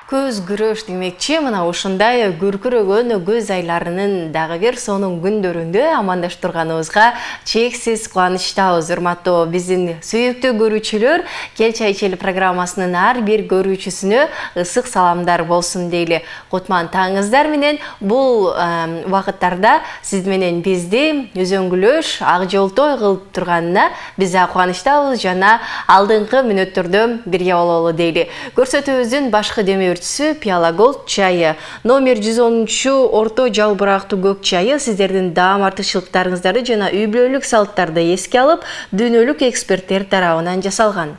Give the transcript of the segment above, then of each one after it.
Көз күрөш демекчи, мына ушундай күркүрөгөн көз айларынын дагы бир сонун күндөрүндө амандашып турганыбызга чексиз кубанычтабыз, урматтуу биздин сүйүктүү көрүүчүлөр. Кел чай ичели программасынын ар бир көрүүчүсүнө ысык саламдар болсун дейли. Кутман таңыңыздар менен бул убакыттарда сиз менен бизди үзөңгүлөш, ак жолтой кылып турганына биз кубанычтабыз жана алдыңкы мүнөттөрдө бирге бололу дейли. Көрсөтүүбүздүн башкы Пиала Голд чайы номер 110 орто жалбырактуу көк чайы сиздердин даам артыкчылыктарыңыздарды жана үй бүлөлүк салттарды эске алып, дүйнөлүк эксперттер тарабынан жасалган.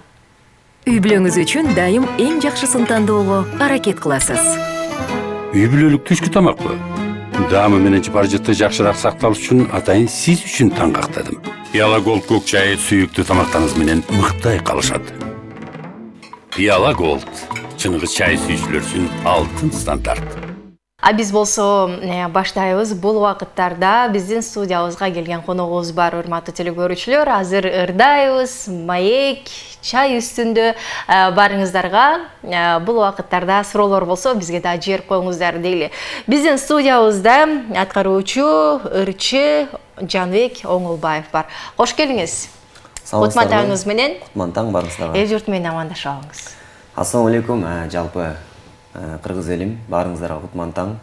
Үй бүлөңүз үчүн дайым эң жакшысын тандоого аракет кыласыз. Үй бүлөлүк түшкү тамакпы? Даамы менен жыпар-жытты жакшыраак сакталыш үчүн атайын сиз үчүн таңгактадым. Пиала Голд көк чайы сүйүктүү тамактарыңыз менен мыктай калышат. Пиала Голд чыныгы чай сүйүүчүлөр үчүн алтын стандарт. Биз болсо баштайбыз. Бул убакыттарда биздин студиябызга келген коногубуз бар, урматтуу телекөрүүчүлөр. Азыр ырдайбыз, маек, чай үстүндө барыңыздарга. Бул убакыттарда суроолор болсо бизге да жиберип коюңуздар дейли. Биздин студиябызда аткаруучу ырчы Жанбек Оңолбаев бар. Кош келиңиз. Кутман таңыңыз менен. Кутман таң барыңыздарга. Эл журт менен амандашып алыңыз. Ассаламу алейкум, жалпы кыргыз элим, баарыңыздарга кутман таң.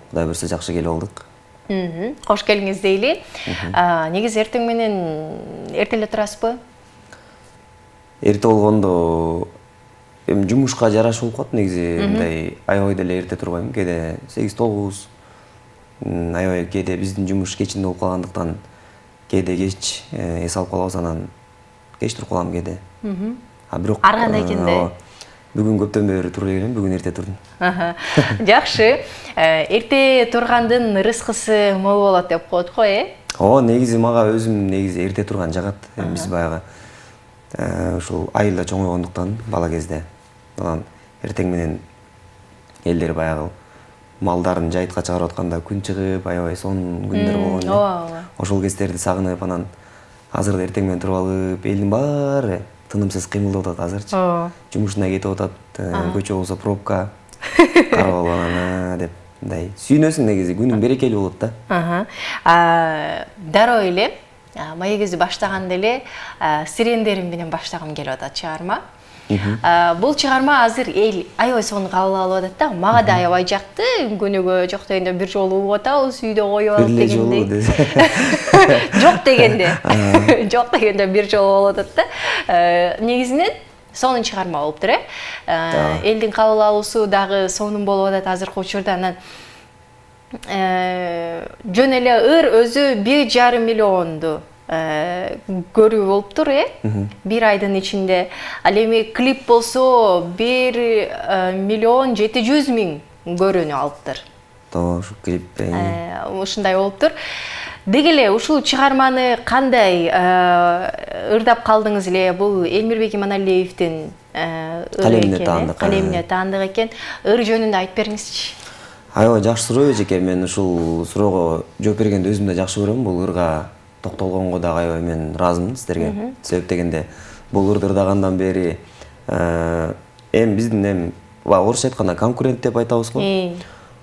Кудай буйрса жакшы келип алдык. Кош келиңиз дейли. Негизи эртең менен эртеле турасызбы? Эрте болгондо жумушка жарашы болуп калат, негизи мындай аябай деле эрте турбайм. Кээде 8-9, аябай кээде биздин жумуш кечинде болуп калгандыктан кээде кеч эс алып калабыз, анан кеч туруп калам кээде. Бирок ар кандай экенде? Бүгүн көптөн бери туруп элем, бүгүн эрте турдум. Жакшы. Эрте тургандын рызкысы мол болот деп коет го, негизи мага өзүм негизи эрте турган жагат. Биз баягы ушул айылда чоңойгондуктан бала кезде. Анан эртең менен элдер баягы малдарын жайытка чыгарып атканда күн чыгып, аябай сонун күндөр болгон. Ошол кездерди сагынып, анан азыр эртең менен туруп алып, элдин баары тынымсыз кыймылдап атат азырчы. Жумушуна кетип атат, көчө болсо пробка, карабал анан деп мындай сүйүнөсүң, негизи күнүң берекелүү болот да. Дароо эле маегиңизди баштаганда эле сирендерим менен баштагым келип атат чыгарма. Бул чыгарма азыр эл аябай сонун кабыл алып атат да. Мага да аябай жакты. Күнүгө жок дегенде бир жолу угуп атабыз, үйдө коюп алып дегенде. Жок дегенде. Жок дегенде бир жолу болуп атат да. Негизинен сонун чыгарма болуптур, элдин кабыл алуусу дагы сонун болуп атат азыркы учурда. Анан жөн эле ыр өзү 1,5 миллионду көрүү болуптур, бир айдын ичинде. Ал эми клип болсо 1,7 миллион көрүүнү алыптыр. Ушу клип ушундай болуптур. Деги эле ушул чыгарманы кандай ырдап калдыңыз эле? Бул Элмирбек Иманалиевдин калемине таандык экен. Ыр жөнүндө айтып бериңизчи. Аябай жакшы суроо эжеке. Мен ушул суроого жооп бергенди өзүм да жакшы көрөм. Бул ырга токтолгонго дагы аябай мен ыраазымын сиздерге. Себеп дегенде бул ырды ырдагандан бери биздин орусча айтканда конкурент деп айтабыз го.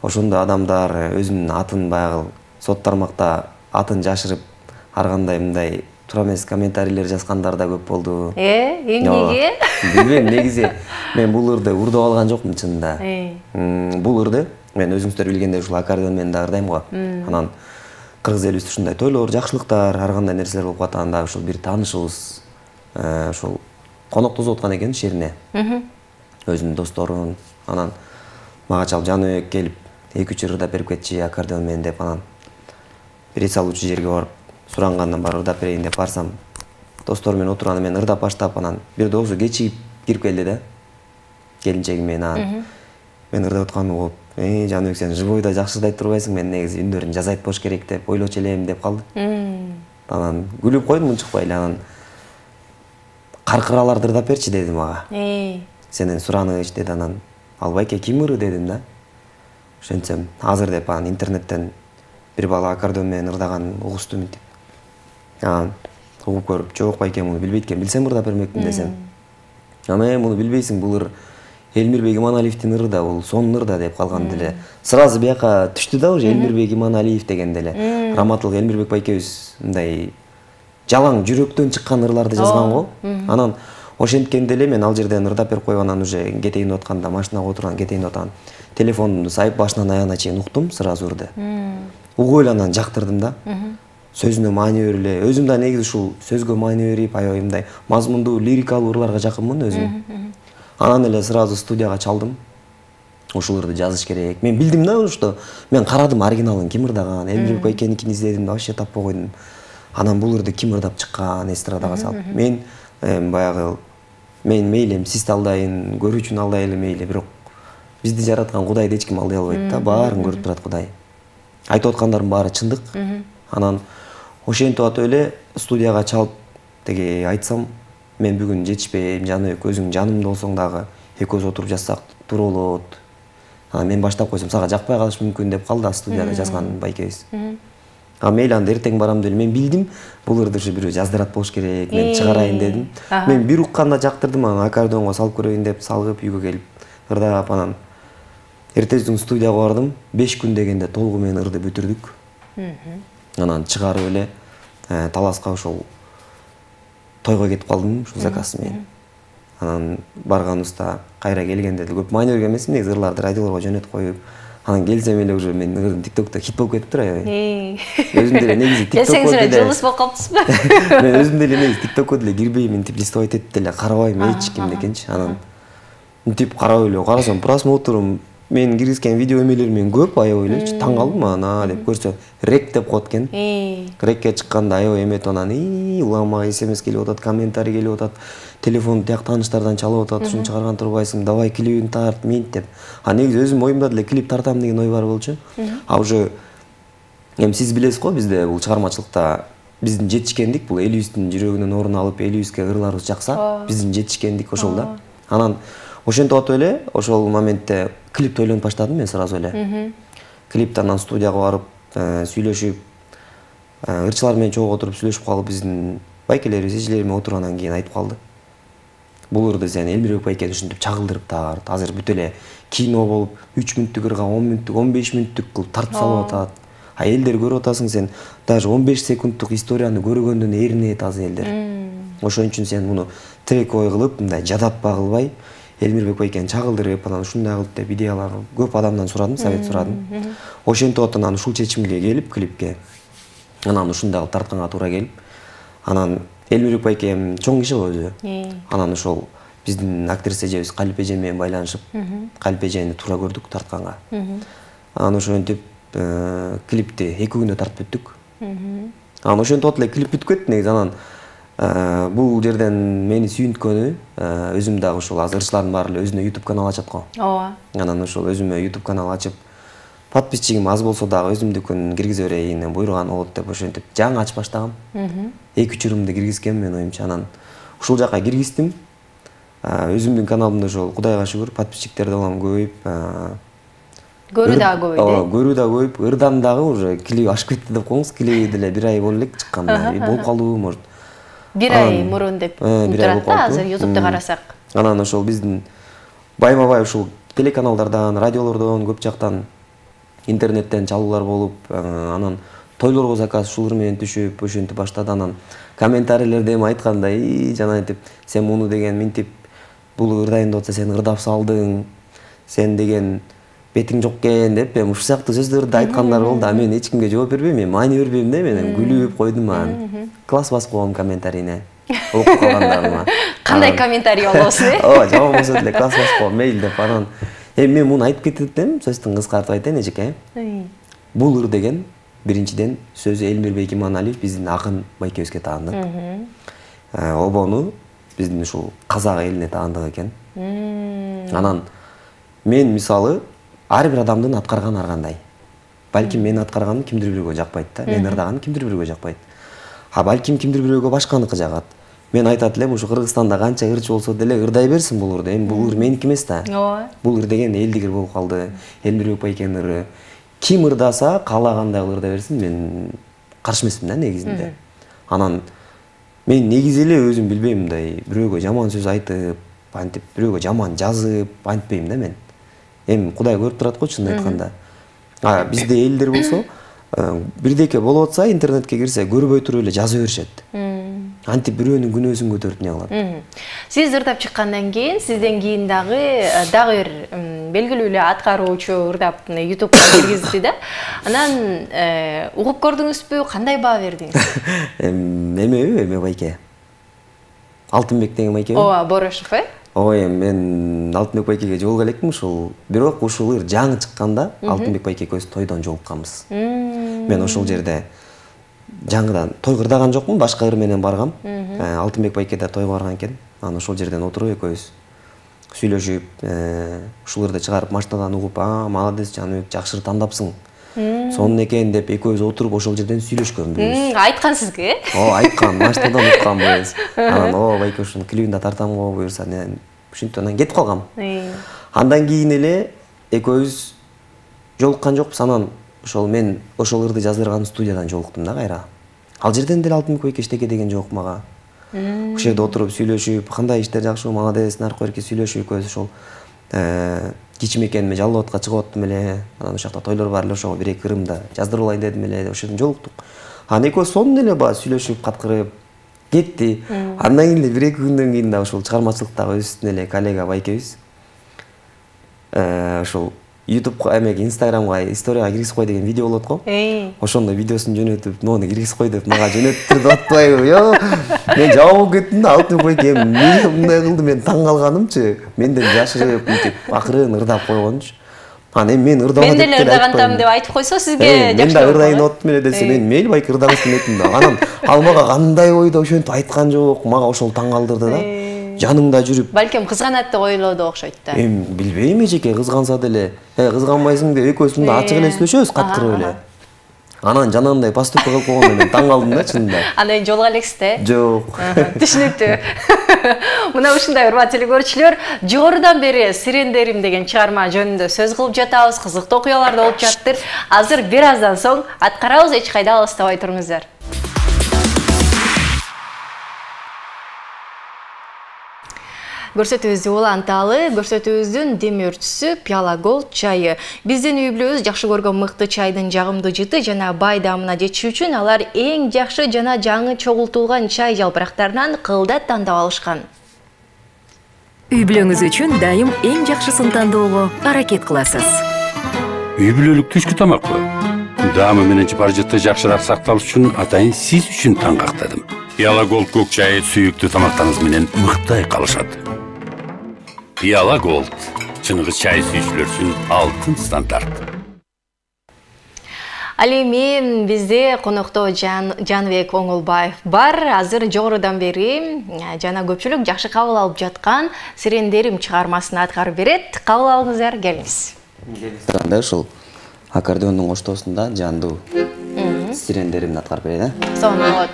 Ошондо адамдар өзүнүн атын баягы сот тармакта атын жашырып, ар кандай мындай туура эмес комментарийлер жазгандар да көп болду. Эмнеге? Билбейм, негизи мен бул ырды урдуп алган жокмун чынында. Бул ырды мен өзүңүздөр билгендей ушул аккордеон менен да ырдайм го. Анан кыргыз элибизде ушундай тойлор, жакшылыктар, ар кандай нерселер болуп атканда ушул бир таанышыбыз ушул коноктосуп аткан экен шерине. Өзүнүн досторун. Анан мага чалып Жаныбек келип 2-3 ырдап берип кетчи аккордеон менен деп, анан бир эс алуучу жерге барып сурангандан бар ырдап берейин деп барсам, достор менен отурганда мен ырдап баштап, анан бир доосу кечигип кирип келди да. Келинчеги менен мен ырдап атканым болуп, Жаныбек, сен живойдо жакшы ырдайт турбайсың, мен негизи үндөрүн жазайт болуш керек деп ойлочу элем деп калды. Анан күлүп койдум унчукпай эле. Анан каркыраларды ырдап берчи деди мага. Сенен сураныч деди. Анан ал байке ким ыры дедим да. Ошентсем азыр деп анан интернеттен бир бала аккордеон менен ырдаган угуштум деп. Анан угуп көрүп, жок байке муну билбейт экен, билсем ырдап бермекмин десем. Мен муну билбейсиң, бул ыр Элмирбек Иманалиевдин ыры да бул сонун ыр да деп калган деле. Сразу бияка түштү да уже Элмирбек Иманалиев деген деле. Раматылык Элмирбек байкебиз мындай жалаң жүрөктөн чыккан ырларды жазган го. Анан ошенткенде эле мен ал жерден ырдап берип коюп анан уже кетейин деп атканда машинага отурган кетейин деп аткан телефонумду сайып башынан аягына чейин уктум сразу ырды. Угуп эле анан жактырдым да. Сөзүнө маани берип эле. Өзүм да негизи ушул сөзгө маани берип, аябай мындай мазмундуу, лирикалуу ырларга жакынмын өзүм. Анан эле сразу студияга чалдым. Ушул ырды жазыш керек. Мен билдим да, что мен карадым оригиналын ким ырдаган, Элмирбек байкеникин издедим да, вообще таппай койдум. Анан бул ырды ким ырдап чыккан эстрадага салып. Мен баягы мен мейли сизди алдайын, көрүүчүнү алдай эле мейли, бирок бизди жараткан Кудайды эч ким алдай албайт да, баарын көрүп турат Кудай. Айтып аткандарым баары чындык. Анан ошентип атып эле студияга чалып теги айтсам, мен бүгүн жетишпейм, Жаныбек, өзүң жанымда болсоң дагы экөөбүз отуруп жазсак туура болот. Анан мен баштап койсом, сага жакпай калышы мүмкүн деп калды студияда жазган байкебиз. Мейли анда эртең барам деп мен билдим, бул ырды ушу бирөө жаздырат болуш керек, мен чыгарайын дедим. Мен бир укканда жактырдым, анан аккордеонго салып көрөйүн деп салып үйгө келип ырдап, анан эртеси күнү студияга бардым, 5 күн дегенде толугу менен ырды бүтүрдүк. Анан чыгарып эле Таласка ошол тойго кетип калдым, ушул заказ менен. Анан барганыбызда кайра келгенде деле көп маани берген эмесмин, негизи ырларды радиолорго жөнөтүп коюп, анан келсем эле уже менин ырдым TikTok'та хит болуп кетиптир аябай. Өзүм деле негизи TikTok'ко деле жылдыз болуп калыптырсызбы? Мен өзүм деле негизи TikTok'ко деле кирбейм, мынтип листовать этип деле карабайм эч кимди экенчи. Анан мынтип карап эле карасам просмотрум мен киргизген видео эмелерим көп, аябай элечи, таң калдым ана деп көрсө рек деп коет экен. Рекке чыкканда аябай эметип анан улама SMS келип атат, комментарий келип атат, телефон тияк тааныштардан чалып атат, ушуну чыгарган турбайсың, давай клибиңди тарт, минт деп. Негизи өзүм оюмда деле клип тартам деген ой бар болчу. Уже сиз билесиз го, бизде бул чыгармачылыкта биздин жетишкендик бул элибиздин жүрөгүнөн орун алып, элибизге ырларыбыз жакса, биздин жетишкендик ошол да. Анан ошентип атып эле ошол моментте клипти ойлонуп баштадым мен сразу эле. Клипти анан студияга барып сүйлөшүп, ырчылар менен чогуу отуруп сүйлөшүп калып, биздин байкелерибиз, эжелер менен отуруп анан кийин айтып калды. Бул ырды сен Элмирбек байкени ушинтип чагылдырып тарт. Азыр бүт эле кино болуп 3 мүнөттүк ырга 10 мүнөттүк, 15 мүнөттүк кылып тартып салып атат. Элдер көрүп атасың, сен даже 15 секундтук историяны көргөндөн эринет азыр элдер. Ошон үчүн сен муну трек-ой кылып, мындай жадатпа кылбай, Элмирбек байкени чагылдырып, анан ушундай кылып деп идеялар көп адамдан сурадым, совет сурадым. Ошентип атып анан ушул чечимге келип клипке. Анан ушундай кылып тартканга туура келип, анан Элмирбек байкем чоң киши го өзү. Анан ошол биздин актриса эжебиз Калип эже менен байланышып, Калип эжени туура көрдүк тартканга. Анан ошентип клипти 2 күндө тартып бүттүк. Анан ошентип атып эле клип бүтүп кетти негизи. Анан бул жерден мени сүйүнткөнү, өзүм дагы ошол азыр ырчылардын баары эле өзүнө YouTube канал ачат го. Ооба. Анан ошол өзүмө YouTube канал ачып, подписчигим аз болсо дагы өзүмдүкүн киргизе берейин, буйруган болот деп ошентип жаңы ачып баштагам. 2-3 ырымды киргизгем мен оюмча. Анан ушул жака киргиздим. Өзүмдүн каналымда ошол Кудайга шүгүр подписчиктер дагы көбөйүп, көрүү дагы көбөйдү. Ооба, көрүү дагы көбөйүп, ырдам дагы уже клип ашып кетти деп коюңуз. Клип деле 1 ай болуп элек чыкканда, болуп калдыбы, может. 1 ай мурун деп турат да, азыр YouTube'да карасак. Анан ошол биздин байма-бай ушул телеканалдардан, радиолордон, көп жактан, интернеттен чалуулар болуп, анан тойлорго заказ ушул менен түшүп, ошентип баштады. Анан комментарийлерде эми айткандай, жана айтып, сен муну деген минтип бул ырдайын деп атса, сен ырдап салдың, сен деген бетиң жок экен деп, эми ушул сыяктуу сөздөрдү айткандар болду. Мен эч кимге жооп бербейм, мен маани бербейм да, мен күлүп койдум. Анан класс басып койгом комментарийине. Окуп калгандарыма. Кандай комментарий болосун, Ооба, жаман болсо деле класс басып койгом, мейли деп. Анан мен муну айтып кетем, сөздүн кыскартып айтайын эжеке. Бул ыр деген биринчиден сөзү Элмирбек Иманалиев биздин акын байкебизге таандык. Обону биздин ушул казак элине таандык экен. Анан мен мисалы ар бир адамдын аткарган ар кандай. Балким мен аткарганым кимдир бирөөгө жакпайт да, мен ырдаганым кимдир бирөөгө жакпайт. Балким кимдир бирөөгө башканыкы жагат. Мен айтат элем, ушу Кыргызстанда канча ырчы болсо деле ырдай берсин бул ырды. Эми бул ыр меники эмес да. Бул ыр деген элдик ыр болуп калды. Элмирбек байкенин ыры. Ким ырдаса, каалагандай ырдай берсин, мен каршы эмесмин да негизинде. Анан мен негизи эле өзүм билбейм, мындай бирөөгө жаман сөз айтып, антип бирөөгө жаман жазып антпейм да мен. Эми Кудай көрүп турат го чынын айтканда. Бизде элдер болсо бирдеке болуп атса интернетке кирсе көрбөй туруп эле жаза беришет. Антип бирөөнүн күнөөсүн көтөрүп не кылат. Сиз ырдап чыккандан кийин сизден кийин дагы бир белгилүү эле аткаруучу ырдап YouTube'га киргизди да. Анан угуп көрдүңүзбү? Кандай баа бердиңиз? Эме байке. Алтынбек деген байке. Ооба, Борошев, Ой, мен Алтынбек байкеге жолуга элекмин ушул. Бирок ушул ыр жаңы чыкканда Алтынбек байке экөөбүз тойдон жолукканбыз. Мен ошол жерде жаңыдан той кырдаган жокмун, башка ыр менен баргам. Алтынбек байке да тойго барган экен. Анан ошол жерден отуруп экөөбүз сүйлөшүп, ушул ырды чыгарып машинадан угуп, молодец Жаныбек, жакшы тандапсың. Сонун экен деп экөөбүз отуруп ошол жерден сүйлөшкөнбүз. Айткан сизге? Айткан, машинадан утканбыз. Анан байке ушунун клибин да тартам го буюрса, ушинтип анан кетип калгам. Андан кийин эле экөөбүз жолуккан жокпуз. Анан ошол мен ошол ырды жаздырган студиядан жолуктум да кайра. Ал жерден деле Алтынбек байке эчтеке деген жок мага. Ошол жерде отуруп сүйлөшүп, кандай иштер жакшы, молодец, наркы берки сүйлөшүп экөөбүз ошол кичим экениме жалал абадка чыгып аттым эле. Анан ошол жакта тойлор бар эле, ошого бир-эки ырымда жаздырып алайын дедим эле. Ошол жерден жолуктук. Анан экөөбүз сонун эле баа сүйлөшүп, каткырып кетти. Андан кийин эле бир-эки күндөн кийин да ошол чыгармачылыктагы өзүбүздүн эле коллега байкебиз ошол YouTube эмеге Instagramга историяга киргизип кой деген видео болот го. Ошондо видеосун жөнөтүп, мону киргизип кой деп мага жөнөттүрүп атпайбы? Мен жабап болуп кеттим да, Алтынбек байке эмне мындай кылды, мен таң калганымчы. Менден жашырып, мынтип акырын ырдап койгончу. Анан эми мен ырдабат мен деле ырдагантам деп айтып койсо сизге жакшы. Мен да ырдайын деп аттым эле десе, мен мейли байке ырдагансың дедим да. Анан ал мага кандай ойдо ошентип айткан жок, мага ошол таң калдырды да. Жаныңда жүрүп, балким кызганат деп ойлоду окшойт да. Билбейм эжеке, кызганса деле, кызганбайсың деп экөөбүз мында ачык эле сүйлөшөбүз, каткырып эле. Анан жанагындай поступка кылып койгондо мен таң калдым да чынында. Андан жолуга элексиз да? Жок. Түшүнүктүү. Мына ушундай урматтуу телекөрүүчүлөр, жогорудан бери Сирендерим деген чыгарма жөнүндө сөз кылып жатабыз, кызыктуу окуялар болуп жатыр. Азыр бир аздан соң аткарабыз, эч кайда алыстабай туруңуздар. Көрсөтүүбүздү уланталы, көрсөтүүбүздүн демөөрчүсү Пиала Голд чайы. Биздин үй бүлөбүз жакшы көргөн мыкты чайдын жагымдуу жыты жана бай даамына жетиши үчүн алар эң жакшы жана жаңы чогултулган чай жалпырактарынан кылдат тандап алышкан. Үй бүлөңүз үчүн дайым эң жакшысын тандоого аракет кыласыз. Үй бүлөлүк түшкү тамакпы? Даамы менен бар жыты жакшыраак сакталыш үчүн атайын сиз үчүн таң кактадым. Пиала Голд көк чайы сүйүктүү тамактарыңыз менен мыкты айкалышат. Пиала Голд, чыныгы чай сүйүүчүлөр үчүн алтын стандарт. Ал эми бизде конокто Жаныбек Оңолбаев бар. Азыр жогорудан бери жана көпчүлүк жакшы кабыл алып жаткан Сирендерим чыгармасын аткарып берет. Кабыл алыңыздар, келиңиз. Анда ушул аккордеондун коштоосунда жандуу Сирендеримди аткарып берейин, Сонот.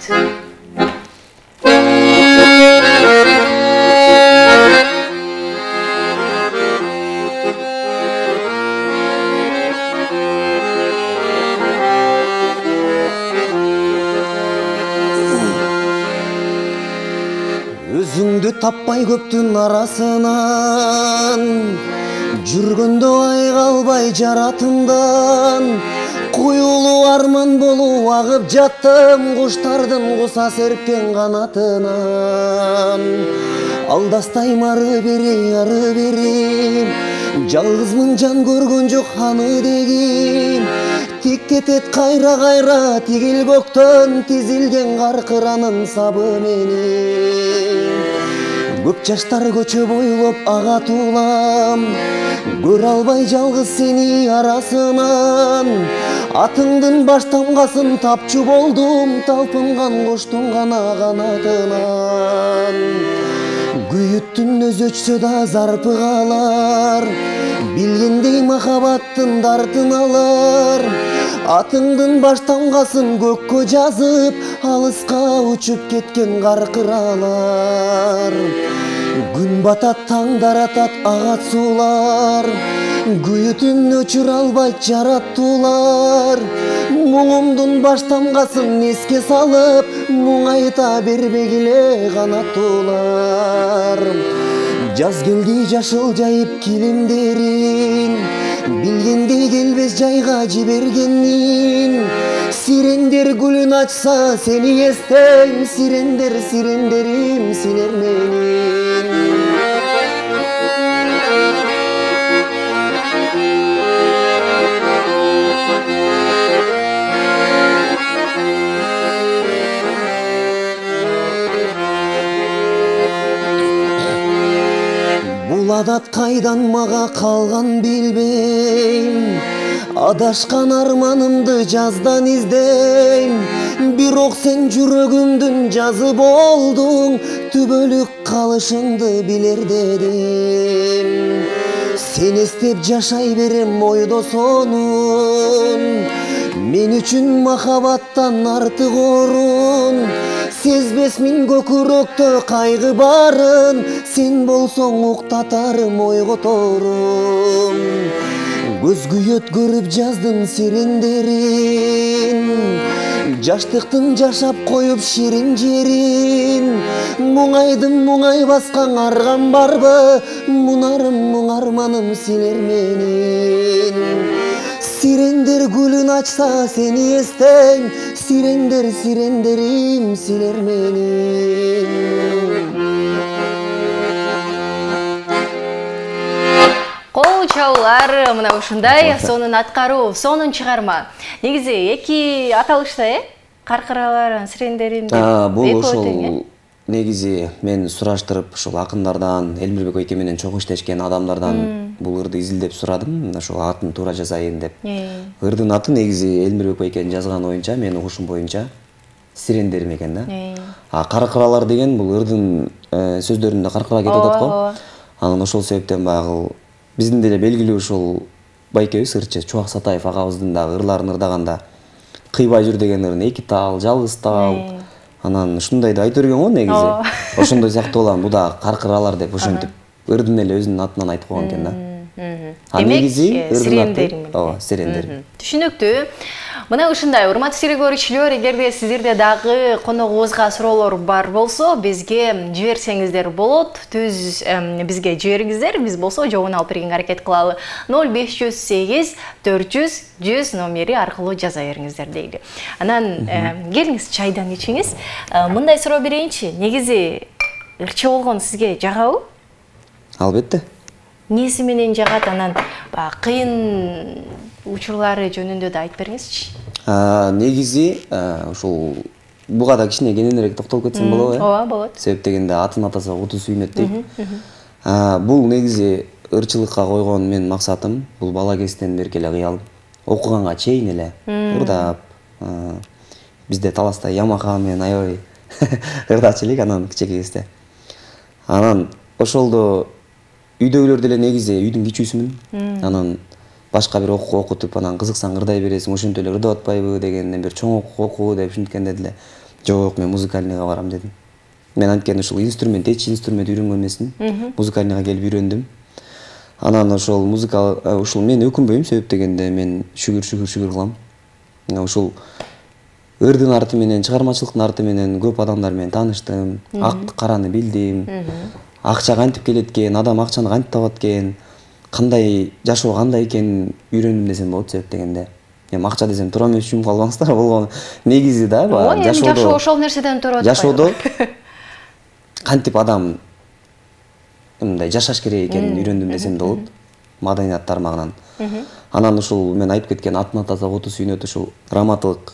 Өзүңдү таппай көптүн арасынан, жүргөндө айгалбай жаратымдан, куюлуу арман болуп агып жаттым куштардын куса серпкен канатынан. Алдастайм ары бери, жалгызмын жан көргөн жок аны дегим. Тик кетет кайра тигил көктөн тизилген каркыранын сабы менен. Көп жаштар көчө бойлоп ага туулам, көрө албай жалгыз сени арасынан. Атыңдын баш тамгасын тапчу болдум, талпынган коштун гана канатынан. Күйүттүн өзү өчсө да зарпы калар, билгендей махабаттын дартын алар. Атыңдын баш тамгасын көккө жазып, алыска учуп кеткен каркыралар. Күн батат, таңдар атат, агат суулар, күйүтүн өчүрө албайт жараттуулар. Муңумдун баш тамгасын эске салып, муңайта бербегиле канаттуулар. Жаз келди жашыл жайып килимдерин, билгенде келбес жайга жибергенин. Сирендер гүлүн ачса сени эстейм, сирендер сирендерим силер менен. Бул адат кайдан мага калган билбейм, адашкан арманымды жаздан издейм. Бирок сен жүрөгүмдүн жазы болдуң, түбөлүк калышыңды билер дедим. Сен эстеп жашай берем ойдо сонун, мен үчүн махабаттан артык орун. Сезбесмин көкүрөктө кайгы барын, сен болсоң уктатарым ойготорум. Көз күйөт көрүп жаздым сирендерин, жаштыктын жашап коюп ширин жерин. Муңайдым муңай баскан аргам барбы, мунарым муң арманым силер менен. Сирендер гүлүн ачса сени эстейм, сирендер сирендерим силер менен. Кол чабуулар мына ушундай сонун аткаруу, сонун чыгарма. Негизи эки аталышта каркыралар, сирендерим деп. Бул ошол негизи мен сураштырып ушул акындардан, Элмирбек байке менен чогуу иштешкен адамдардан бул ырды изилдеп сурадым, ошол атын туура жазайын деп. Ырдын аты негизи Элмирбек байкенин жазган оюнча, менин угушум боюнча сирендерим экен да. Каркыралар деген бул ырдын сөздөрүндө каркыра кетип атат го. Анан ошол себептен баягы биздин деле белгилүү ушул байкебиз, ырчы Чубак Сатаев агабыздын дагы ырларын ырдаганда кыйбай жүр деген ырын эки тал, жалгыз тал. Анан ушундайды айтып берген го негизи. Ошондой сыяктуу болгон, бу да каркыралар деп ошентип ырдын эле өзүнүн атынан айтып койгон экен да. Демек, сирендерим. Ооба, сирендерим. Түшүнүктүү. Мына ушундай урматтуу телекөрүүчүлөр, эгерде сиздерде дагы коногубузга суроолор бар болсо, бизге жиберсеңиздер болот. Түз бизге жибериңиздер, биз болсо жообун алып бергенге аракет кылалы. 0508 400 100 номери аркылуу жаза бериңиздер дейли. Анан келиңиз чайдан ичиңиз. Мындай суроо берейинчи, негизи ырчы болгон сизге жагабы? Албетте. Неси менен жагат, анан кыйын учурлары жөнүндө да айтып бериңизчи. Негизи ушул буга да кичине кененирээк токтолуп кетсем болобу? Ооба, болот. Себеп дегенде атын атаса куту сүйүнөт дейт. Бул негизи ырчылыкка койгон менин максатым, бул бала кезден берки эле кыялым. Окуганга чейин эле ырдап, бизде Таласта Ямаха менен аябай ырдачу элек анан кичинекей кезде. Анан ошолдо үйдөгүлөр деле негизи үйдүн кичүүсүмүн. Анан башка бир окуу окутуп, анан кызыксаң ырдай бересиң, ошентип эле ырдап атпайбы дегенден бери чоң окуу деп ушинткенде деле жок, мен музыкальныйга барам дедим. Мен анткени ушул инструмент, эч инструмент үйрөнгөн эмесмин. Музыкальныйга келип үйрөндүм. Анан ошол ушул мен өкүнбөйм, себеп дегенде мен шүгүр кылам. Ушул ырдын арты менен, чыгармачылыктын арты менен көп адамдар менен тааныштым, ак караны билдим. Акча кантип келет экен, адам акчаны кантип табат экен, кандай жашоо кандай экенин үйрөндүм десем болот, себеп дегенде. Эми акча десем туура эмес үчүн калбаңыздар, болгон негизи да, жашоо ошол нерседен туруп атпайбы? Жашоодо кантип адам мындай жашаш керек экенин үйрөндүм десем болот, маданият тармагынан. Анан ушул мен айтып кеткен атын атаса куту сүйүнөт, ушул раматылык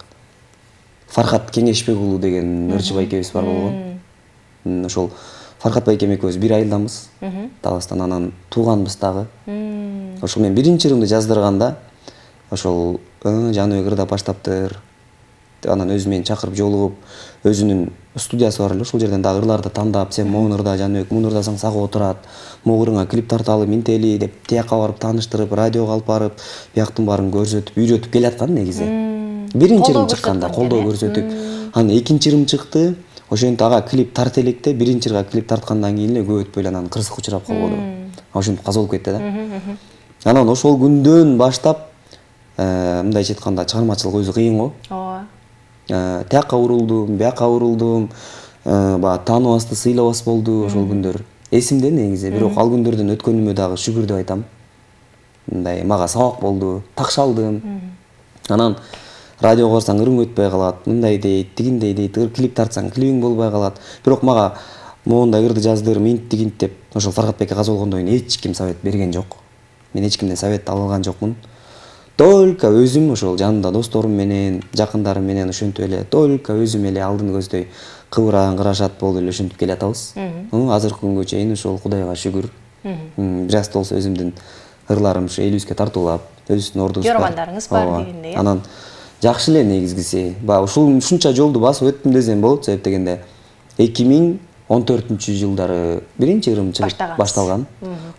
Фархат Кеңешбек уулу деген ырчы байкебиз бар болгон. Ошол Фархат байкем экөөбүз бир айылданбыз, Таластан, анан тууганбыз дагы. Ошол мен биринчи ырымды жаздырганда, ошол Жаныбек ырдап баштаптыр. Анан өзү мени чакырып жолугуп, өзүнүн студиясы бар эле, ошол жерден дагы ырларды тандап, сен могун ырда Жаныбек, муну ырдасаң сага отурат, могурыңа клип тарталы, минтели деп тияка барып тааныштырып, радиого алып барып, бияктын баарын көрсөтүп, үйрөтүп келаткан негизи. Биринчи ырым чыкканда колдоо көрсөтүп, анан экинчи ырым чыкты. Ошентип ага клип тарт электе, биринчи ырга клип тарткандан кийин эле көп өтпөй эле анан кырсык учурап калбоду. Ошентип каза болуп кетти да. Анан ошол күндөн баштап мындайча айтканда чыгармачылык өзү кыйын го. Ооба. Тияка урулдум, бияка урулдум, тааныбасты, сыйлабас болду ошол күндөр. эсимде негизи, бирок ал күндөрдөн өткөнүмө дагы шүгүр деп айтам. Мындай мага сабак болду, такшалдым. Анан радиого барсаң ырың өтпөй калат, мындай дейт, тигиндей дейт, клип тартсаң клибиң болбой калат. Бирок мага моундай ырды жаздыр, минт деп ошол Фаргатбекке каза болгондон кийин эч ким совет берген жок. Мен эч кимден совет алган жокмун. Только өзүм ошол жанымда досторум менен, жакындарым менен ошентип эле, только өзүм эле алдын көздөй кыбыран, кырашат болуп эле ошентип келатабыз. Азыркы күнгө чейин ошол Кудайга шүгүр. Бир аз болсо өзүмдүн ырларым ушу элибизге тартуулап, өзүбүздүн ордубуз бар. Көргөндөрүңүз бар дегендей. Анан жакшы эле негизгиси. Баягы ушунча жолду басып өттүм десем болот, себеп дегенде 2014-жылдары биринчи ырым чыгып башталган.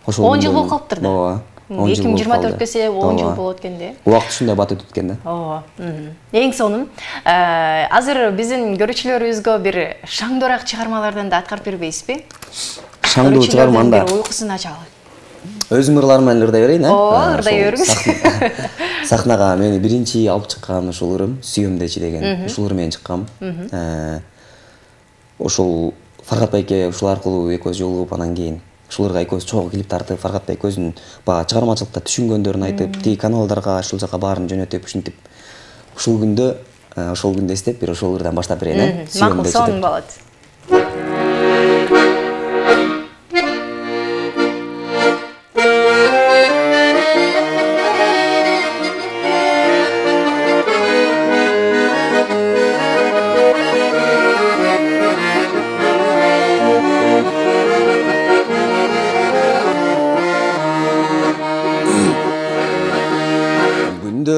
Ошол 10 жыл болуп калыптыр да. Ооба. 2024 келсе 10 жыл болот экен да. Убакыт ушундай бат өтүп кеткен да. Ооба. Эң сонун. Азыр биздин көрүүчүлөрүбүзгө бир шаңдуураак чыгармалардан да аткарып бербейсизби? Шаңдуу чыгарманда уйкусун ачалы. Өзүм ырларым менен ырдай берейин, Ооба, ырдай бериңиз. Сахнага мени биринчи алып чыккан ушул ырым Сүйөмдечи деген. Ушул ырым менен чыккам. Ошол Фаргатбекке ушул аркылуу экөөбүз жолугуп, анан кийин ушул ырга экөөбүз чогуу клип тартып, Фаргатбек өзүнүн баягы чыгармачылыкта түшүнгөндөрүн айтып, тиги каналдарга ушул жака баарын жөнөтүп, ушинтип ушул күндө эстеп, бир ошол ырдан баштап берейин, Макул, сонун болот.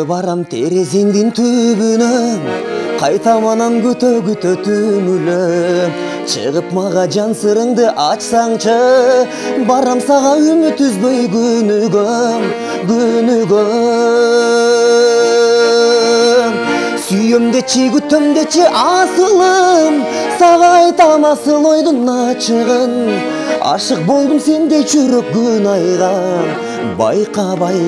Барам терезеңдин түбүнө, кайтам анан күтө түнүлө. Чыгып мага жан сырыңды ачсаңчы, барам сага үмүт үзбөй күнүгө. Сүйөмдечи, күтөмдечи асылым, сага айтам асыл ойдун ачыгын. Ашык болдум сендей жүрөк күн айган. Байкабай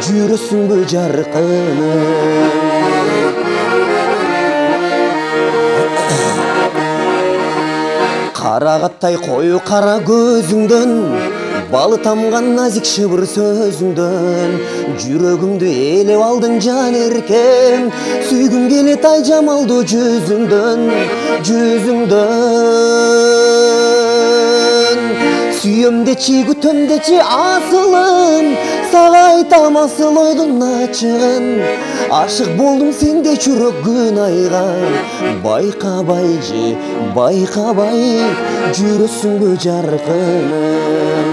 жүрөсүңбү жаркыны. Карагаттай кою кара көзүңдөн, балы тамган назик шыбыр сөзүңдөн, жүрөгүмдү ээлеп алдың жан эркем. Сүйгүм келет ай жамалдуу жүзүңдөн. Сүйөмдечи, күтөмдечи асылым, сага айтам асыл ойдун ачыгын. Ашык болдум сендей жүрөк күн айган. Байкабай жүрөсүңбү жаркыным.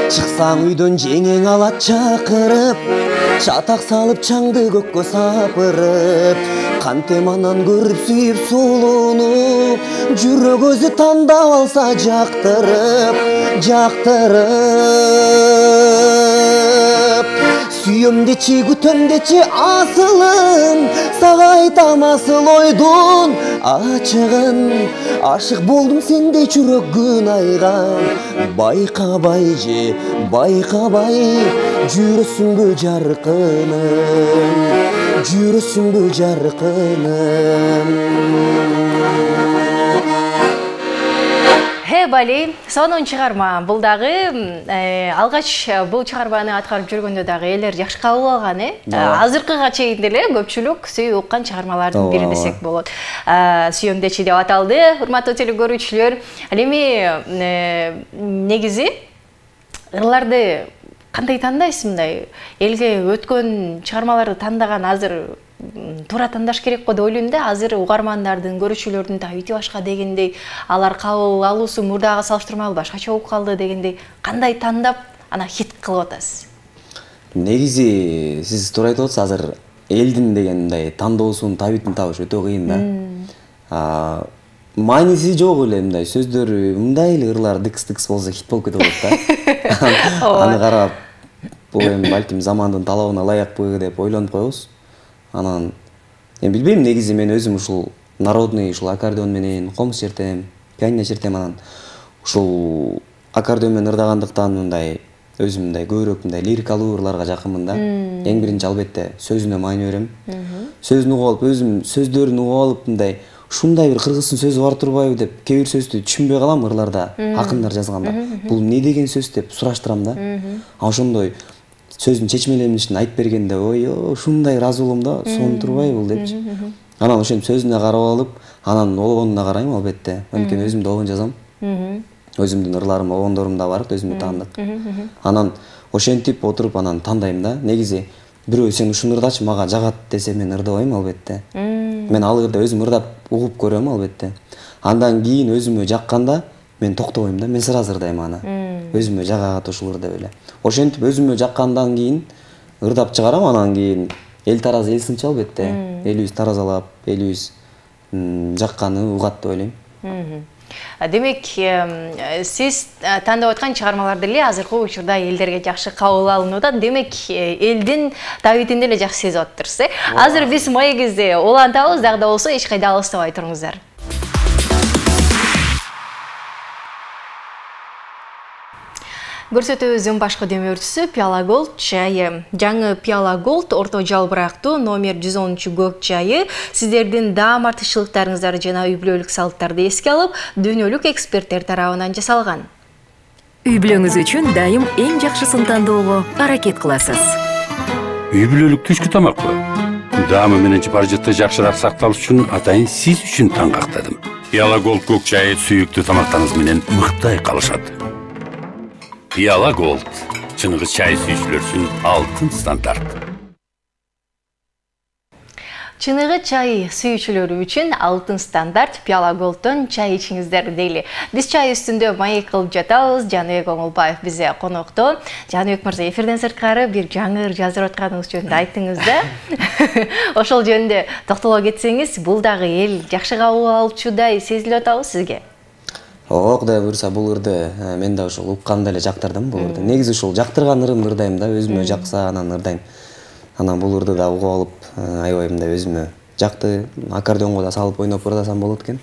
Чыксаң үйдөн жеңең алат чакырып, чатак салып чаңды көккө сапырып. Кантем анан көрүп сүйүп сулунуп, жүрөк өзү тандап алса жактырып. Сүйөмдечи, күтөмдечи асылым, сага айтам асыл ойдун ачыгын. Ашык болдум сендей жүрөк күн айган. Байкабай жүрөсүңбү жаркыным. Бали, сонун чыгарма. Бул дагы алгач бул чыгарманы аткарып жүргөндө дагы элер жакшы кабыл алган, Азыркыга чейин деле көпчүлүк сүйүп уккан чыгармалардын бири десек болот. Сүйөмдечи деп аталды. Урматтуу телекөрүүчүлөр, ал эми негизи ырларды кандай тандайсыз мындай? Элге өткөн чыгармаларды тандаган азыр туура тандаш керек го деп ойлойм да. Азыр угармандардын, көрүүчүлөрдүн табити башка дегендей, алар кабыл алуусу мурдага салыштырмалуу башкача болуп калды дегендей, кандай тандап ана хит кылып атасыз? Негизи сиз туура айтып атасыз, азыр элдин деген мындай тандоосун, табитин табыш өтө кыйын да. мааниси жок эле, мындай сөздөрү мындай эле ырлар дыкс болсо хит болуп кетип атат да. Аны карап бул эми балким замандын талабына ылайыкпы деп ойлонуп коебуз. Анан эми билбейм, негизи мен өзүм ушул народный ушул аккордеон менен комуз чертем, пианино чертем, анан ушул аккордеон менен ырдагандыктан мындай өзүм мындай көбүрөөк мындай лирикалуу ырларга жакынмын да. Эң биринчи албетте сөзүнө маани берем. Сөзүн угуп алып, өзүм сөздөрүн угуп алып мындай ушундай бир кыргыздын сөзү бар турбайбы деп кээ бир сөздү түшүнбөй калам ырларда, акындар жазганда. Бул эмне деген сөз деп сураштырам да. Ошондой сөздүн чечмелемишин айтып бергенде, ой, ушундай ыраазы болом да, сонун турбайбы бул депчи. Анан ошентип сөзүнө карап алып, анан болгонуна карайм албетте. Анткени өзүм да обон жазам. Өзүмдүн ырларым, обондорум да бар, өзүмө таандык. Анан ошентип отуруп анан тандайм да. Негизи бирөө сен ушуну ырдачы, мага жагат десе мен ырдабайм албетте. Мен ал ырды өзүм ырдап угуп көрөм албетте. Андан кийин өзүмө жакканда мен токтобойм да, мен сразу ырдайм аны. Өзүмө жагат ушул ыр деп эле. Ошентип өзүмө жаккандан кийин ырдап чыгарам, анан кийин эл таразы эл сынчы албетте. Элибиз таразалап, элибиз жакканы угат деп ойлойм. Демек, сиз тандап аткан чыгармаларды эле азыркы учурда элдерге жакшы кабыл алынууда. Демек, элдин табитинде эле жакшы сезип атыптырсыз, э? Азыр биз маегибизди улантабыз, дагы да болсо эч кайда алыстабай туруңуздар. Көрсөтүүбүздүн башкы демөөрчүсү Пиала Голд чайы. Жаңы Пиала Голд орто жалбырактуу номер 110 көк чайы сиздердин даам артыкчылыктарыңыздарды жана үй бүлөлүк салттарды эске алып, дүйнөлүк эксперттер тарабынан жасалган. Үй бүлөңүз үчүн дайым эң жакшысын тандоого аракет кыласыз. Үй бүлөлүк түшкү тамакпы? Даамы менен жыпар-жыты жакшыраак сакталыш үчүн атайын сиз үчүн таңгактадым. Пиала Голд көк чайы сүйүктүү тамактарыңыз менен мыктай калышат. Пиала Голд, чыныгы чай сүйүүчүлөр үчүн алтын стандарт. Чыныгы чай сүйүүчүлөр үчүн алтын стандарт Пиала Голдтон чай ичиңиздер дейли. Биз чай үстүндө маек кылып жатабыз. Жаныбек Оңолбаев бизде конокто. Жаныбек мырза, эфирден сырткары бир жаңы ыр жазып атканыңыз жөнүндө айттыңыз да. Ошол жөнүндө токтоло кетсеңиз, бул дагы эл жакшы кабыл алчудай сезилип атабы сизге? Кудай буйрса бул ырды мен да ошол укканда эле жактырдым бул ырды. Негизи ушул жактырган ырымды ырдайм да, өзүмө жакса анан ырдайм. Анан бул ырды да угуп алып, аябай мындай өзүмө жакты, аккордеонго да салып ойноп ырдасам болот экен.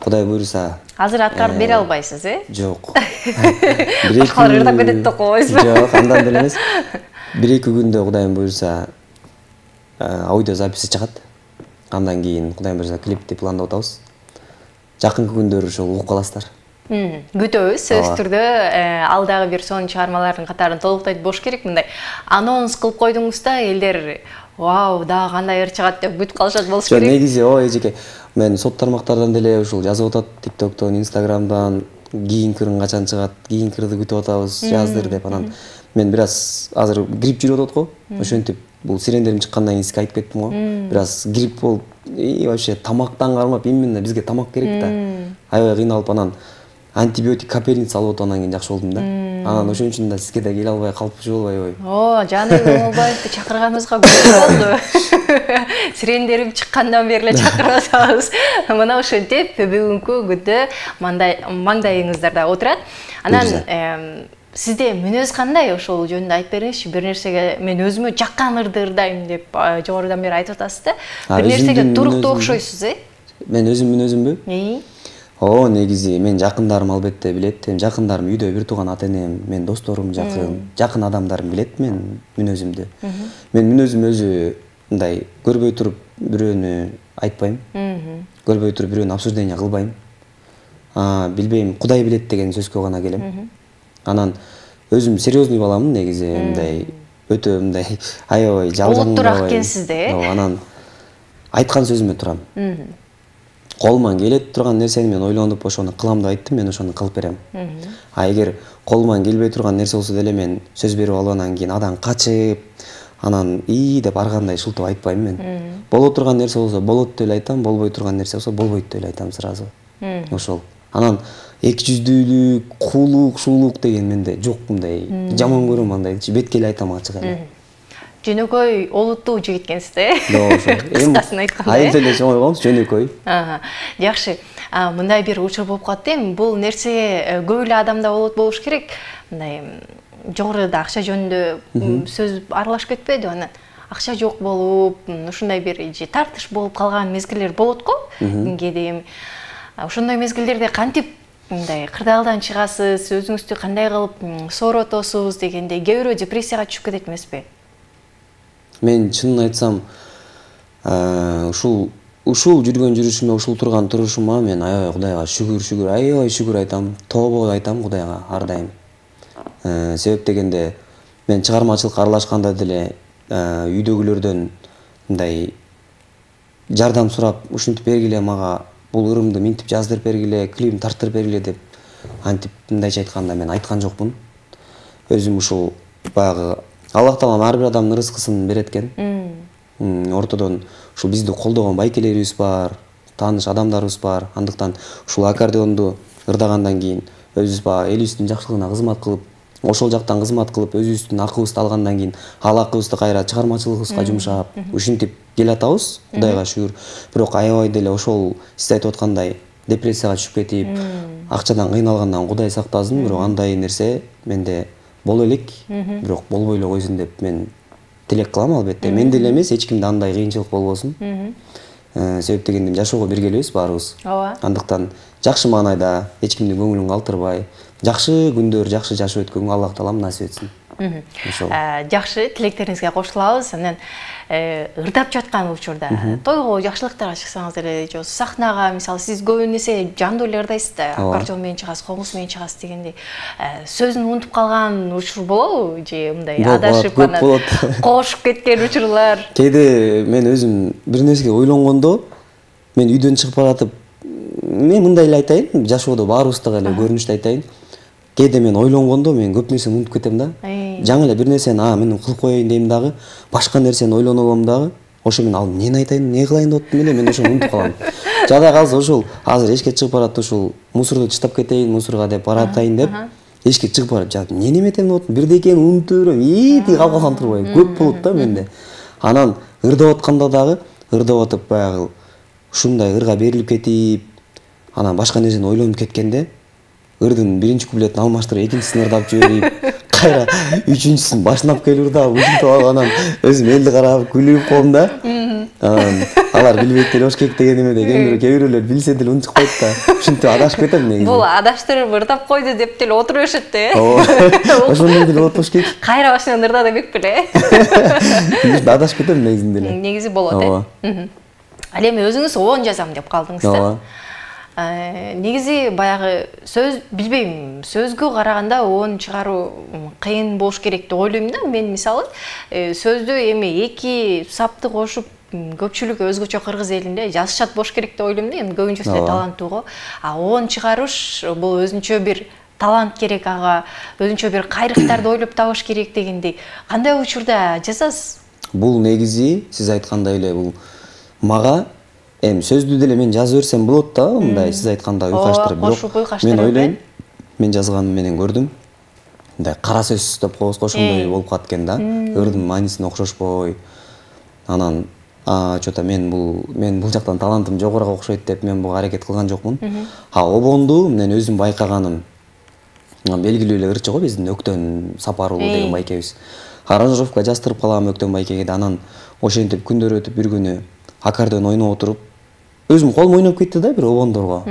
Кудай буйрса. Азыр аткарып бере албайсыз, э? Жок. Башкалар ырдап кетет деп койбойсузбу? Жок, андан деле эмес. 1-2 күндө Кудайым буйрса аудио записи чыгат. Андан кийин Кудайым буйрса клипти пландап атабыз. Жакынкы күндөр ошол угуп каласыздар. Күтөбүз, сөзсүз түрдө алдагы бир сонун чыгармалардын катарын толуктайт болуш керек. Мындай анонс кылып койдуңуз да, элдер вау, дагы кандай ыр чыгат деп күтүп калышат болуш керек. Негизи эжеке мен сот тармактардан деле ушул жазып атат, TikToктон, Instagramдан кийинки ырың качан чыгат, кийинки ырды күтүп атабыз, жаздыр деп. Анан мен бир аз азыр грипп жүрүп атат го. Ошентип бул сирендерим чыккандан кийин сизге айтып кеттим го. Бир аз грипп болуп, вообще тамактан кармап, именно бизге тамак керек да. Аябай кыйналып анан антибиотик капельница алып атып анан кийин жакшы болдум да. Анан ошон үчүн да сизге да келе албай калпчу болбойбу? Жаныбек Оңолбаевди чакырганыбызга көп болду. Сирендерим чыккандан бери эле чакырып атабыз. Мына ошентип бүгүнкү күндө маңдайыңыздарда отурат. Анан сизде мүнөз кандай, ошол жөнүндө айтып бериңизчи. Бир нерсеге мен өзүмө жаккан ырды ырдайм деп жогорудан бери айтып атасыз да. Бир нерсеге туруктуу окшойсуз, э? Мен өзүм мүнөзүмбү? Негизи мен жакындарым албетте билет. Жакындарым үйдө бир тууган ата энем, мен досторум жакын адамдарым билет мен мүнөзүмдү. Мен мүнөзүм өзү мындай көрбөй туруп бирөөнү айтпайм. Көрбөй туруп бирөөнү обсуждение кылбайм. Билбейм, Кудай билет деген сөзгө гана келем. Анан өзүм серьезный баламын негизи, мындай өтө мындай аябай жалган. Олуттураак экенсиз да, э? Анан айткан сөзүмө турам. Колуман келет турган нерсени мен ойлонуп ошону кылам деп айттым, мен ошону кылып берем. Эгер колуман келбей турган нерсе болсо деле мен сөз берип алгандан кийин адан качып, анан деп ар кандай шылтып айтпайм мен. Боло турган нерсе болсо болот деп эле айтам, болбой турган нерсе болсо болбойт деп эле айтам сразу. Ошол. Анан эки жүздүүлүк, куулук, шуулук деген менде жок, мындай жаман көрөм андай, бетке эле айтам ачык эле. Жөнөкөй олуттуу жигит экенсиз, э? Кыскасын айтканда. Айып эле чоңойгонбуз, жөнөкөй. Жакшы. мындай бир учур болуп калат эми. Бул нерсе көп эле адамда болуш керек. Мындай жогоруда акча жөнүндө сөз аралашып кетпеди, анан акча жок болуп, ушундай бир тартыш болуп калган мезгилдер болот го. Кээде ошондой мезгилдерде кантип мындай кырдаалдан чыгасыз, өзүңүздү кандай кылып сооротосуз дегенде, кээ бирөө депрессияга түшүп кетет эмеспи? Мен чынын айтсам, ушул жүргөн жүрүшүмө, ушул турган турушума мен аябай Кудайга аябай шүгүр айтам, тобо айтам Кудайга ар дайым. Себеп дегенде мен чыгармачылыкка аралашканда деле үйдөгүлөрдөн мындай жардам сурап, ушинтип бергиле мага, бул ырымды минтип жаздырып бергиле, клипин тарттырып бергиле деп антип мындайча айтканда мен айткан жокмун. Өзүм ушул баягы Аллах Таалам ар бир адамдын рызкысын берет экен. Ортодон ушул бизди колдогон байкелерибиз бар, тааныш адамдарыбыз бар. Андыктан ушул аккордеонду ырдагандан кийин өзүбүз баягы элибиздин жакшылыгына кызмат кылып, ошол жактан кызмат кылып, өзүбүздүн акыбызды алгандан кийин ал акыбызды кайра чыгармачылыгыбызга жумшап, ушинтип келатабыз, Кудайга шүгүр. Бирок аябай деле ошол сиз айтып аткандай депрессияга түшүп кетип, акчадан кыйналгандан Кудай сактасын, бирок андай нерсе менде боло элек, бирок болбой эле койсун деп мен тилек кылам албетте. Мен деле эмес, эч кимде андай кыйынчылык болбосун. Себеп дегенде жашоого биргелебиз баарыбыз. Ооба. Андыктан жакшы маанайда эч кимдин көңүлүн калтырбай, жакшы күндөр, жакшы жашап өткөнгө Аллах Таалам насип этсин. Жакшы, тилектериңизге кошулабыз. Анан ырдап жаткан учурда тойго жакшылыктарга чыксаңыз эле, же сахнага, мисалы сиз көбүнесе жандуу эле ырдайсыз да, аккордеон менен чыгасыз, комуз менен чыгасыз дегенде, сөзүн унутуп калган учур болобу? Же мындай адашып анан кошуп кеткен учурлар? Кээде мен өзүм бир нерсеге ойлонгондо, мен үйдөн чыгып баратып, мен мындай эле айтайын, жашоодо баарыбыздыга эле көрүнүштү айтайын. Кээде мен ойлонгондо мен көп нерсени унутуп кетем да. Жаңы эле бир нерсени мен кылып коеюн дейм дагы, башка нерсени ойлонуп алам дагы. Ошо мен ал эмнени айтайын, эмне кылайын деп аттым эле, мен ошону унутуп калам. Жада калса ошол азыр эшикке чыгып барат, ушул мусорду таштап кетейин, мусорга деп баратайын деп, эшикке чыгып барып жатып, эмне эметем деп аттым, бирдекени унутуп берем, тиги калган турбайм, көп болот да менде. Анан ырдап атканда дагы, ырдап атып баягы ушундай ырга берилип кетип, анан башка нерсени ойлонуп кеткенде, ырдын биринчи куплетин алмаштырып, экинчисин ырдап жиберип, кайра үчүнчүсүн баштап келип ырдап, ушинтип алып анан өзүм элди карап күлүп коем да. Алар билбейт деле ош керек деген эмеде, кээ бирөөлөр билсе деле унутуп коет да. Ушинтип адашып кетем негизи. Бул адаштырып ырдап койду деп деле отуруп беришет да, э? Ооба. Ошондой деле болот болуш керек. Кайра башынан ырда демек беле. Адашып кетем негизинде эле. Негизи болот, э? Ал эми өзүңүз оон жазам деп калдыңыз да. Ооба. Негизи баягы сөз билбейм, сөзгө караганда оон чыгаруу кыйын болуш керек деп ойлойм да. Мен мисалы сөздү эми эки сапты кошуп көпчүлүк өзгөчө кыргыз элинде жазышат болуш керек деп ойлойм да. Эми көбүнчөсү эле таланттуу го. Оон чыгаруш бул өзүнчө бир талант керек ага, өзүнчө бир кайрыктарды ойлоп табыш керек дегендей. Кандай учурда жазасыз? Бул негизи сиз айткандай эле бул мага эми сөздү деле мен жазып берсем болот да, мындай сиз айткандай уйкаштырып. Бирок мен ойлойм, мен жазганым менен көрдүм. Мындай кара сөз деп коебузго, ошондой болуп калат экен да. Ырдын маанисине окшошпой. Анан чота мен бул жактан талантым жогору окшойт деп мен буга аракет кылган жокмун. Обонду мен өзүм байкаганым, белгилүү эле ырчы го биздин Өктөн Сапар уулу деген байкебиз. Аранжировка жаздырып калам Өктөн байкеге да, анан ошентип күндөр өтүп бир күнү аккордеон ойноп отуруп, өзүм колум ойноп кетти да бир обондорго.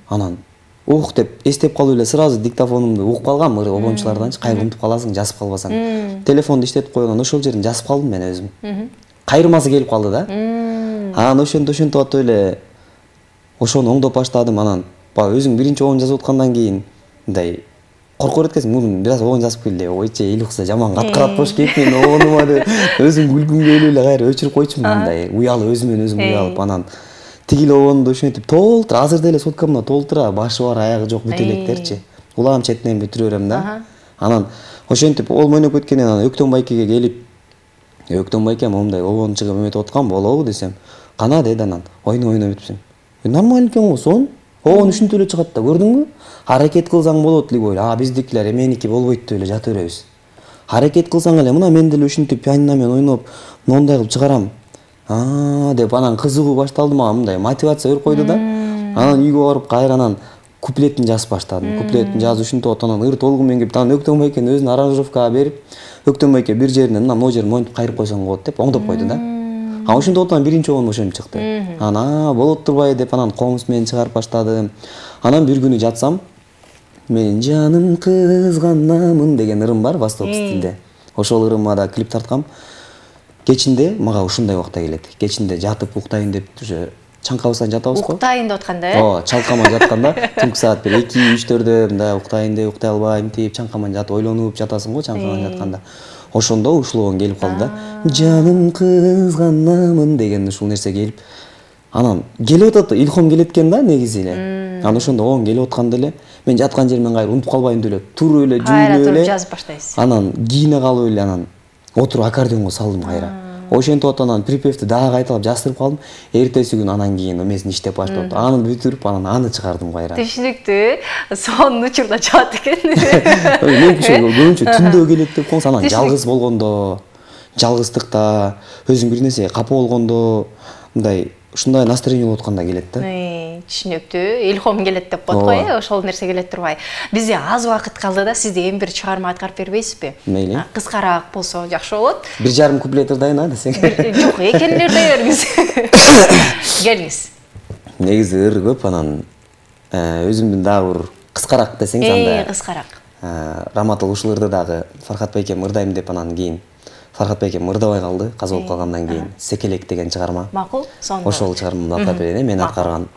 Анан ух деп эстеп калып эле сразу диктофонумду угуп калгам, обончуларданчы, кайра унутуп каласың, жазып калбасаң. Телефонду иштетип койгон, ошол жерин жазып калдым мен өзүм. Кайрылмасы келип калды да. Анан ошентип атып эле ошону оңдоп баштадым. Анан баягы өзүң биринчи обон жазып аткандан кийин мындай коркор эткенсиң, мурун бир аз обон жазып келди. Ойче эл укса жаман каткарат болуш керек мен обонума деп өзүм күлгүм келип эле кайра өчүрүп койчумун, мындай уялып өзүмөн өзүм уялып. Анан тигил обонду ошентип толтура, азыр деле соткамда толтура, башы бар, аягы жок бүт электерчи. Улагым четинен бүтүрө берем да. Анан ошентип ол ойноп кеткенден анан Өктөн байкеге келип, Өктөн байке момундай обон чыгып эметип аткан болобу десем, кана деди. Анан ойноп өтүпсүң. Нормально экен го, сон. Обон ушинтип эле чыгат да, көрдүңбү? Аракет кылсаң болот эле ой. Биздикилер меники болбойт деп эле жата беребиз. Аракет кылсаң эле мына мен деле ушинтип пианино менен ойноп, моундай кылып чыгарам. Деп анан кызыгуу башталды, мага мындай мотивация берип койду да. Анан үйгө барып кайрадан куплетин жазып баштадым. Куплетин жазып ушинтип отонон ыр толугу менен келип, анан Өктөн байке өзүнүн аранжировкага берип, Өктөн байке бир жеринен мына жерин монтип кайрып койсоң болот деп оңдоп койду да. Ошентип отон биринчи обон ошентип чыкты. Анан болот турбайбы деп анан комуз менен чыгарып баштадым. Анан бир күнү жатсам, менин жаным кызганамын деген ырым бар восток стилде. Ошол ырыма да клип тарткам. Кечинде мага ушундай убакта келет. Кечинде жатып уктайын деп уже чаңкабыздан жатабыз го. Уктайын деп атканда, Ооба, чалкаман жатканда түнкү саат 2-3-4дө мындай уктайын деп ukтай албайм деп чаңкаман жатып ойлонуп жатасың го чаңкаман жатканда. Ошондо ушул оң келип калды да. Жаным кызганамын деген ушул нерсе келип, анан келип атат, илхом келет экен да негизи эле. Анан ошондо оң келип атканда эле мен жаткан жеримен кайра унутуп калбайм деп эле туруп эле жүйүнүп эле жазып баштайсыз. Анан кийине калып эле анан отуруп аккордеонго салдым кайра. Ошентип отон анан припевти дагы кайталап жаздырып калдым. Эртеси күнү анан кийин эмесин иштеп баштап, аны бүтүрүп, анан аны чыгардым кайра. Түшүнүктүү. Сонун учурда чыгат экен. Менимче көбүнчө түндө келет деп коебуз, анан жалгыз болгондо, жалгыздыкта, өзүң бир нерсеге капа болгондо, мындай ушундай настроение болуп атканда келет да. Түшүнүктүү. Илхом келет деп коет го, ошол нерсе келет турбай. Бизде аз убакыт калды да, сизде эми бир чыгарма аткарып бербейсизби? Мейли. Кыскараак болсо жакшы болот. 1,5 куплет дайын а десең. Жок, экенлердей бериңиз. Келиңиз. Негизи ыр көп, анан өзүмдүн дагы бир кыскараак десеңиз анда. Кыскараак. Раматыл ушул ырды дагы Фархат байкем ырдайм деп анан кийин Фархат байкем ырдабай калды, каза болуп калгандан кийин Секелек деген чыгарма. Макул, сонун. Ошол чыгармамды аткарып берейин, мен аткарган.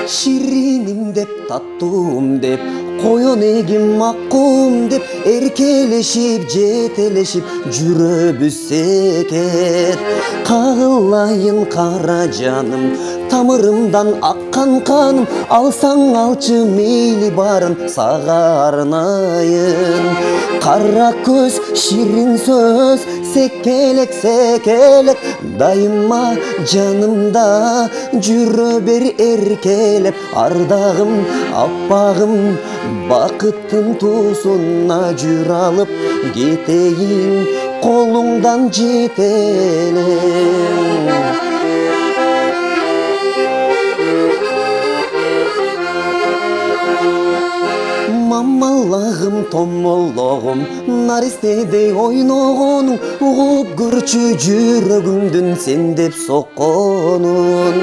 Шириним деп, таттуум деп, коён эгим маккум деп, эркелешип, жетелешип жүрөбүз секет. Кагылайын кара жаным, тамырымдан аккан каным, алсаң алчы мейли барын сага арнайын. Кара көз, ширин сөз, секелек, секелек, дайыма жанымда жүрө бер эркелеп. Ардагым, аппагым, бакыттын туусуна жүр алып кетейин колуңдан жетелеп. Мамаллагым, томоллогум, наристедей ойногонуң, угуп көрчү жүрөгүмдүн сен деп сокконун.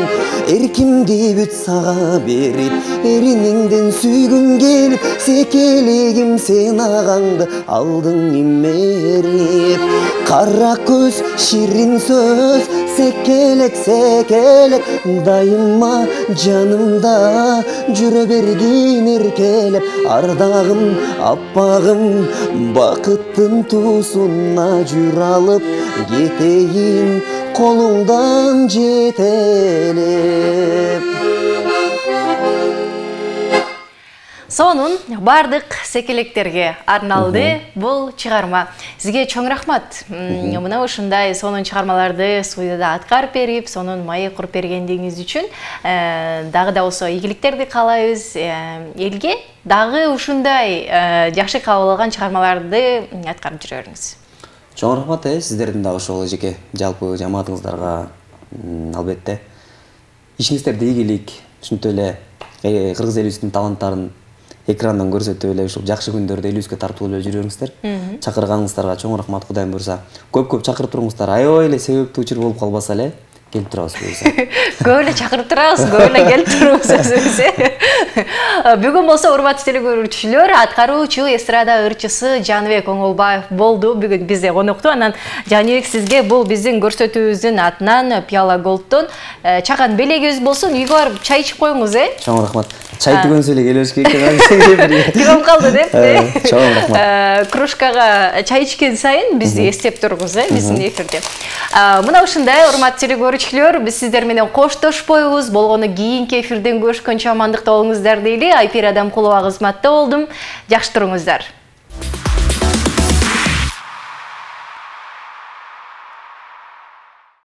Эркимди бүт сага берип, эриниңден сүйгүм келип, секелегим сен агаңды алдың имерип. Кара көз, ширин сөз, секелек, секелек, дайыма жанымда жүрө бергин эркелеп. Ардагым, аппагым, бакыттын туусуна жүр алып кетейин колуңдан жетелеп. Сонун бардык секелектерге арналды бул чыгарма. Сизге чоң рахмат. Мына ушундай сонун чыгармаларды студияда аткарып берип, сонун маек куруп бергендигиңиз үчүн дагы да болсо ийгиликтерди каалайбыз. Элге дагы ушундай жакшы кабыл алган чыгармаларды аткарып жүрө бериңиз. Чоң рахмат, сиздердин дагы ошол жеке жалпы жамаатыңыздарга албетте ишиңиздерде ийгилик, ушинтип эле кыргыз элибиздин таланттарын экрандан көрсөтүп эле ушул жакшы күндөрдө элибизге тартып эле жүрүңүздөр. Чакырганыңыздарга чоң рахмат, Кудайым буйрса. Көп-көп чакырып туруңуздар. Аябай эле себептүү учур болуп калбаса эле келип турабыз буйрса. Көп эле чакырып турабыз, көп эле келип турабыз өзүбүз. Бүгүн болсо урматтуу телекөрүүчүлөр, аткаруучу эстрада ырчысы Жаныбек Оңолбаев болду бүгүн бизде конокто. Анан Жаныбек, сизге бул биздин көрсөтүүбүздүн атынан Пиала Голдтон чаган белегибиз болсун, үйгө барып чай ичип коюңуз, Чоң рахмат. Чай түгөнсө эле келебиз керек экен. Түгөн калды деп. Чоң рахмат. Кружкага чай ичкен сайын бизди эстеп туруңуз, биздин эфирде. Мына ушундай урматтуу телекөрүүчүлөр, биз сиздер менен коштошпойбуз. Болгону кийинки эфирден көрүшкөнчө амандыкта болуңуздар дейли. Айпир Адамкулова кызматта болдум. Жакшы туруңуздар.